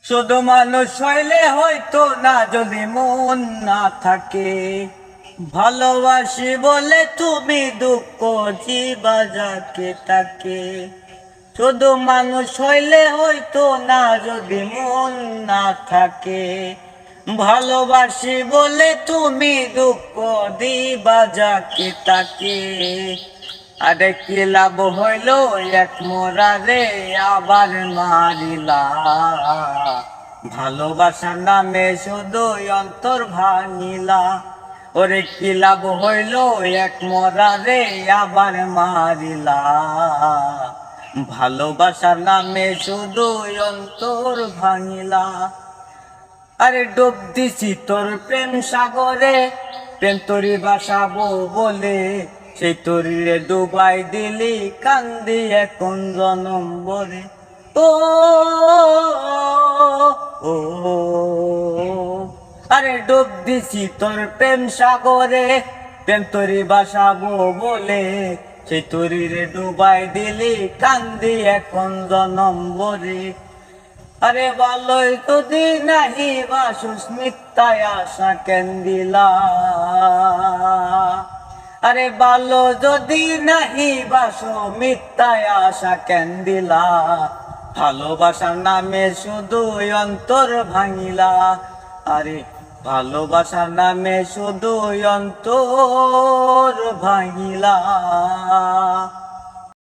শুধু মানুষ হইলে হয়তো না, যদি মন না থাকে। ভালোবাসি বলে তুমি দুঃখ দিবা যাকে তাকে। শুধু মানুষ হইলে হয়তো না, যদি মন না থাকে। ভালোবাসি বলে তুমি দুঃখ দিবা যাকে তাকে। আরে কি লাভ হইল এক মোরারে আবার মারিলা। ভালোবাসার নামে শুধু অন্তর ভাঙিলা। ওরে কি লাভ হইল এক মোরারে আবার মারিলা। ভালোবাসার নামে শুধু অন্তর ভাঙিলা। আরে ডুব দিছি তোর প্রেম সাগরে, প্রেম তরি বাসাবো বলে। সেই তরিরে ডুবাই দিলি, কান্দি এখন জনম বরে। ও ও আরে ডুব দিছি তোর প্রেম সাগরে, প্রেম তরি বাসাবো বলে। সেই তরিরে ডুবাই দিলি, কান্দি এখন জনম বরে। আরে ভালোই যদি নাহি বাসুস, মিথ্যায় আশা কেন দিলা। আরে ভালো যদি নাহি বাসো, মিথ্যায় আশা কেন দিলা। ভালোবাসার নামে শুধু অন্তর ভাঙিলা। আরে ভালোবাসার নামে শুধু অন্তর ভাঙিলা।